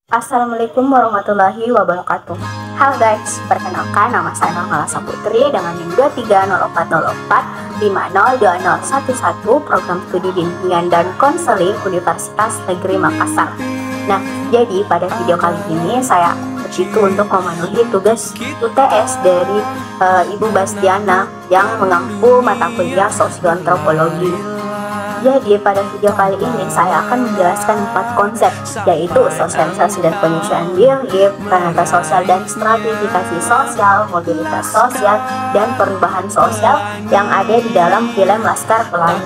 Assalamualaikum warahmatullahi wabarakatuh. Halo guys, perkenalkan nama saya Nurmala Saputri dengan NIM 230404502011 Program Studi Bimbingan dan Konseling Universitas Negeri Makassar. Nah, jadi pada video kali ini saya begitu untuk memenuhi tugas UTS dari Ibu Bastiana yang mengampu mata kuliah Sosioantropologi. Jadi pada video kali ini saya akan menjelaskan 4 konsep, yaitu sosialisasi dan penyesuaian diri, peranata sosial dan stratifikasi sosial, mobilitas sosial, dan perubahan sosial yang ada di dalam film Laskar Pelangi.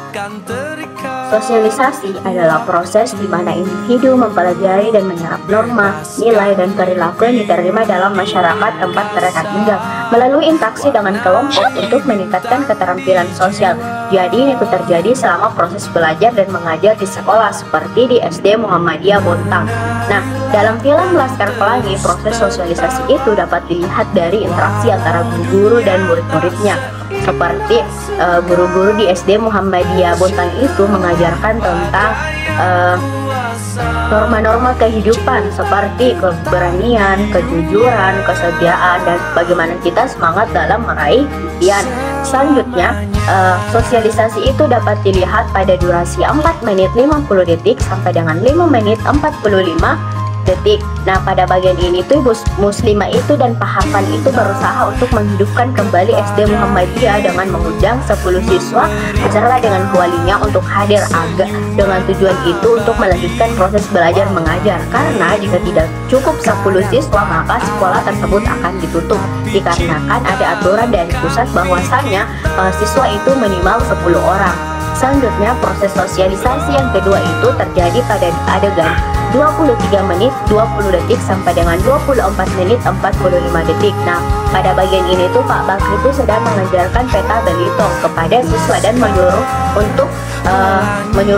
Sosialisasi adalah proses di mana individu mempelajari dan menyerap norma, nilai, dan perilaku yang diterima dalam masyarakat tempat mereka tinggal melalui interaksi dengan kelompok untuk meningkatkan keterampilan sosial. Jadi ini terjadi selama proses belajar dan mengajar di sekolah seperti di SD Muhammadiyah Bontang. Nah, dalam film Laskar Pelangi, proses sosialisasi itu dapat dilihat dari interaksi antara guru dan murid-muridnya. Seperti guru-guru di SD Muhammadiyah Bontang itu mengajarkan tentang norma-norma kehidupan seperti keberanian, kejujuran, kesetiaan, dan bagaimana kita semangat dalam meraih impian. Selanjutnya, sosialisasi itu dapat dilihat pada durasi 4 menit 50 detik sampai dengan 5 menit 45 detik. Nah, pada bagian ini tuh Ibu Muslimah itu dan Pak Hafan itu berusaha untuk menghidupkan kembali SD Muhammadiyah dengan mengundang 10 siswa beserta dengan walinya untuk hadir dengan tujuan itu untuk melanjutkan proses belajar mengajar, karena jika tidak cukup 10 siswa maka sekolah tersebut akan ditutup dikarenakan ada aturan dari pusat bahwasannya siswa itu minimal 10 orang. Selanjutnya, proses sosialisasi yang kedua itu terjadi pada adegan 23 menit 20 detik sampai dengan 24 menit 45 detik. Nah, pada bagian ini tuh Pak Bakri itu sedang mengajarkan peta Belitung kepada siswa dan menyuruh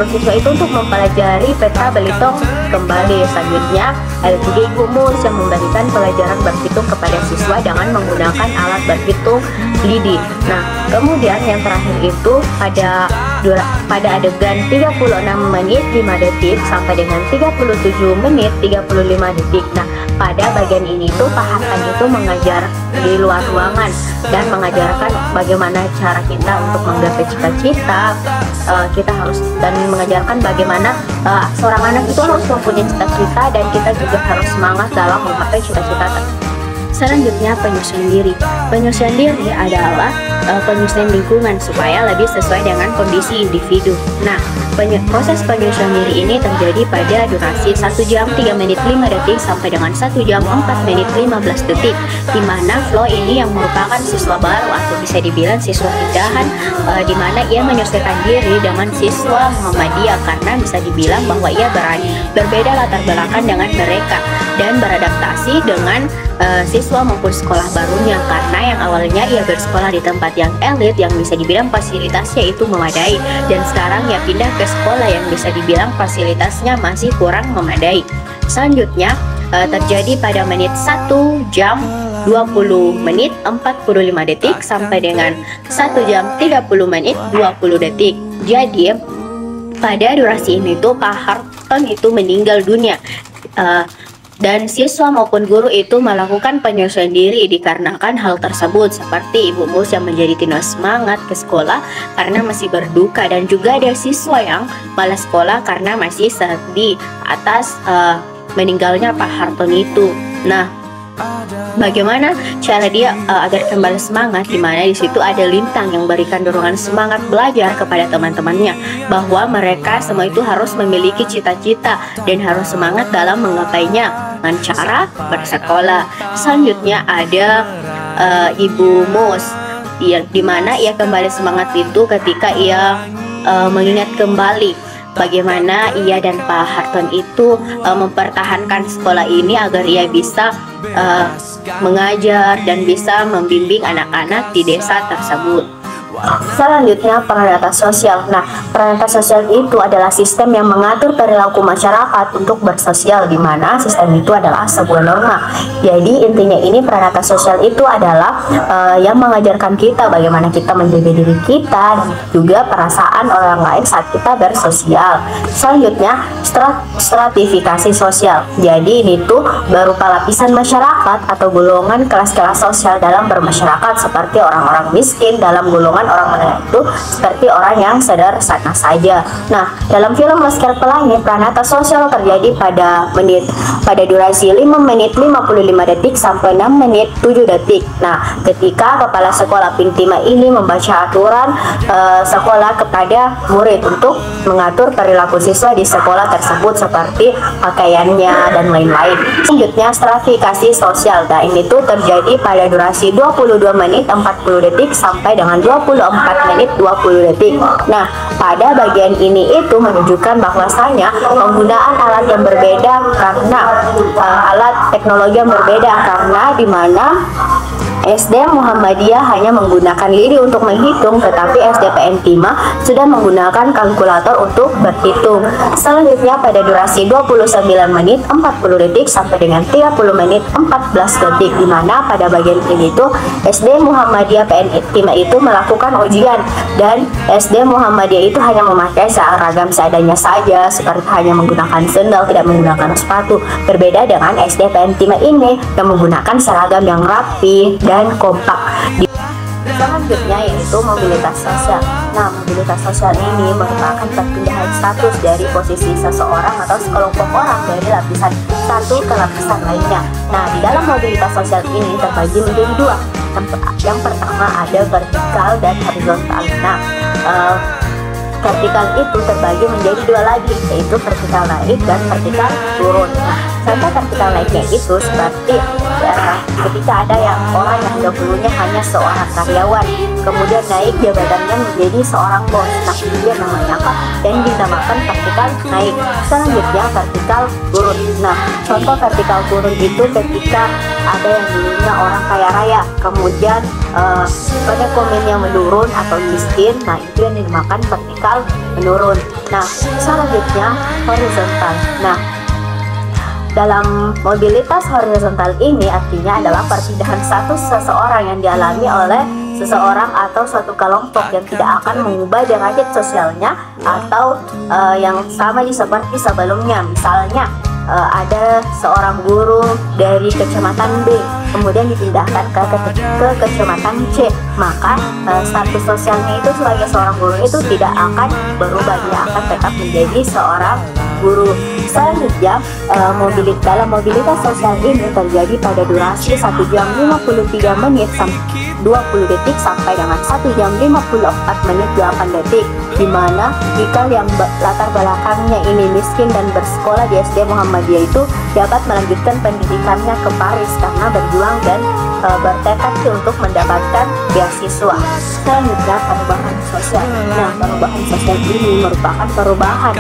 siswa itu untuk mempelajari peta Belitung kembali. Selanjutnya, ada juga Ibu Mus yang memberikan pelajaran berhitung kepada siswa dengan menggunakan alat berhitung lidi. Nah, kemudian yang terakhir itu pada adegan 36 menit 5 detik sampai dengan 37 menit 35 detik. Nah, pada bagian ini tuh Pak Hasan itu mengajar di luar ruangan dan mengajarkan bagaimana cara kita untuk menggapai cita-cita. Kita harus dan mengajarkan bagaimana seorang anak itu harus mempunyai cita-cita dan kita juga harus semangat dalam menggapai cita-cita. Selanjutnya, penyesuaian diri. Penyesuaian diri adalah penyesuaian lingkungan supaya lebih sesuai dengan kondisi individu. Nah, proses penyesuaian diri ini terjadi pada durasi 1 jam 3 menit 5 detik sampai dengan 1 jam 4 menit 15 detik, di mana Flo ini yang merupakan siswa baru atau bisa dibilang siswa pindahan, di mana ia menyesuaikan diri dengan siswa Muhammadiyah karena bisa dibilang bahwa ia berbeda latar belakang dengan mereka dan beradaptasi dengan siswa maupun sekolah barunya, karena yang awalnya ia bersekolah di tempat yang elit yang bisa dibilang fasilitasnya itu memadai, dan sekarang ia pindah ke sekolah yang bisa dibilang fasilitasnya masih kurang memadai. Selanjutnya terjadi pada menit 1 jam 20 menit 45 detik sampai dengan 1 jam 30 menit 20 detik. Jadi pada durasi ini tuh Pak Harton itu meninggal dunia, dan siswa maupun guru itu melakukan penyesuaian diri dikarenakan hal tersebut, seperti Ibu Mus yang menjadi tidak semangat ke sekolah karena masih berduka, dan juga ada siswa yang malas sekolah karena masih sedih atas meninggalnya Pak Harton itu. Nah, bagaimana cara dia agar kembali semangat, dimana di situ ada Lintang yang berikan dorongan semangat belajar kepada teman-temannya bahwa mereka semua itu harus memiliki cita-cita dan harus semangat dalam menggapainya dengan cara bersekolah. Selanjutnya ada Ibu Mus di mana ia kembali semangat itu ketika ia mengingat kembali bagaimana ia dan Pak Harton itu mempertahankan sekolah ini agar ia bisa mengajar dan bisa membimbing anak-anak di desa tersebut. Selanjutnya, peran data sosial. Nah, peran data sosial itu adalah sistem yang mengatur perilaku masyarakat untuk bersosial, di mana sistem itu adalah sebuah norma. Jadi intinya ini peran data sosial itu adalah yang mengajarkan kita bagaimana kita menjaga diri kita dan juga perasaan orang lain saat kita bersosial. Selanjutnya, stratifikasi sosial. Jadi ini tuh berupa lapisan masyarakat atau golongan kelas-kelas sosial dalam bermasyarakat, seperti orang-orang miskin, dalam golongan orang menengah itu seperti orang yang sederhana saja. Nah, dalam film Laskar Pelangi, peran data sosial terjadi pada durasi 5 menit 55 detik sampai 6 menit 7 detik. Nah, ketika kepala sekolah Pintima ini membaca aturan sekolah kepada murid untuk mengatur perilaku siswa di sekolah tersebut seperti pakaiannya dan lain-lain. Selanjutnya, stratifikasi sosial. Nah, ini tuh terjadi pada durasi 22 menit 40 detik sampai dengan 24 menit 20 detik. Nah, pada bagian ini itu menunjukkan bahwasanya penggunaan alat yang berbeda karena alat teknologi yang berbeda, karena di mana SD Muhammadiyah hanya menggunakan lidi untuk menghitung, tetapi SD PN Timah sudah menggunakan kalkulator untuk berhitung. Selanjutnya, pada durasi 29 menit 40 detik sampai dengan 30 menit 14 detik, di mana pada bagian ini itu SD Muhammadiyah PN Timah itu melakukan ujian, dan SD Muhammadiyah itu hanya memakai seragam seadanya saja, seperti hanya menggunakan sendal, tidak menggunakan sepatu. Berbeda dengan SD PN Timah ini yang menggunakan seragam yang rapi dan kompak. Selanjutnya yaitu mobilitas sosial. Nah, mobilitas sosial ini merupakan perpindahan status dari posisi seseorang atau sekelompok orang dari lapisan satu ke lapisan lainnya. Nah, di dalam mobilitas sosial ini terbagi menjadi dua. Yang pertama ada vertikal dan horizontal. Nah, vertikal itu terbagi menjadi dua lagi, yaitu vertikal naik dan vertikal turun. Nah, contoh vertikal naiknya itu seperti ketika ada orang yang dahulunya hanya seorang karyawan, kemudian naik jabatannya menjadi seorang bos. Nah, dia namanya apa? Dan dinamakan vertikal naik. Selanjutnya vertikal turun. Nah, contoh vertikal turun itu ketika ada yang dulunya orang kaya raya, kemudian pada komennya menurun atau miskin. Nah, itu yang dinamakan vertikal menurun. Nah, selanjutnya horizontal. Nah, dalam mobilitas horizontal ini artinya adalah perpindahan status seseorang yang dialami oleh seseorang atau suatu kelompok yang tidak akan mengubah derajat sosialnya atau yang sama seperti sebelumnya. Misalnya ada seorang guru dari kecamatan B kemudian dipindahkan ke kecamatan C, maka status sosialnya itu sebagai seorang guru itu tidak akan berubah, dia akan tetap menjadi seorang guru. Selanjutnya, dalam mobilitas sosial ini terjadi pada durasi 1 jam 53 menit 20 detik sampai dengan 1 jam 54 menit 8 detik, di mana jika yang latar belakangnya ini miskin dan bersekolah di SD Muhammadiyah itu dapat melanjutkan pendidikannya ke Paris karena berjuang dan bertekad untuk mendapatkan beasiswa. Selanjutnya, perubahan sosial. Nah, perubahan sosial ini merupakan perubahan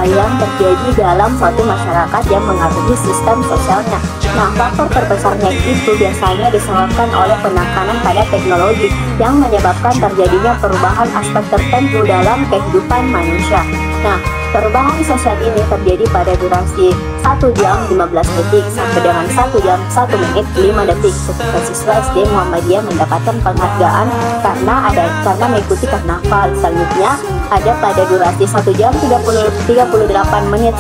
yang terjadi dalam suatu masyarakat yang mengaruhi sistem sosialnya. Nah, faktor terbesarnya itu biasanya disebabkan oleh penekanan pada teknologi yang menyebabkan terjadinya perubahan aspek tertentu dalam kehidupan manusia. Nah, perubahan sosial ini terjadi pada durasi 1 jam 15 detik sampai dengan 1 jam 1 menit 5 detik ketika siswa SD Muhammadiyah mendapatkan penghargaan karena mengikuti karnaval. Selanjutnya ada pada durasi 1 jam 38 menit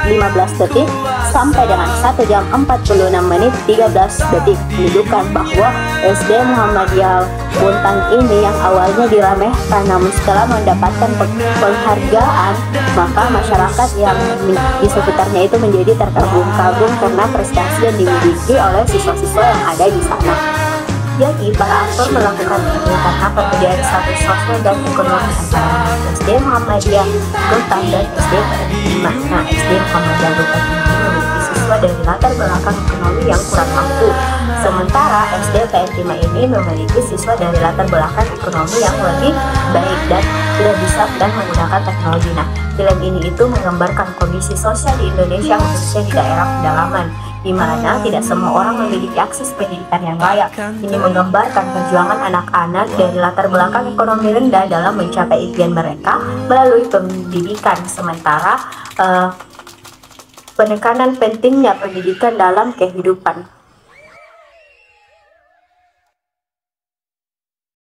15 detik sampai dengan 1 jam 46 menit 13 detik, menunjukkan bahwa SD Muhammadiyah Bontang ini yang awalnya diremehkan namun setelah mendapatkan penghargaan, maka masyarakat yang di sekitarnya itu menjadi terkagum-kagum karena prestasi yang dimiliki oleh siswa-siswa yang ada di sana. Jadi, para aktor melakukan ini karena perbedaan status sosial dan ekonomi antara SD Muhammadiyah Bontang dan SD PN Timah. Nah, SD Muhammadiyah Bontang ini memiliki siswa dari latar belakang ekonomi yang kurang mampu, sementara SD PN Timah ini memiliki siswa dari latar belakang ekonomi yang lebih baik dan sudah bisa dan menggunakan teknologi. Nah, film ini itu menggambarkan kondisi sosial di Indonesia khususnya di daerah pedalaman, di mana tidak semua orang memiliki akses pendidikan yang layak. Ini menggambarkan perjuangan anak-anak dari latar belakang ekonomi rendah dalam mencapai impian mereka melalui pendidikan. Sementara penekanan pentingnya pendidikan dalam kehidupan.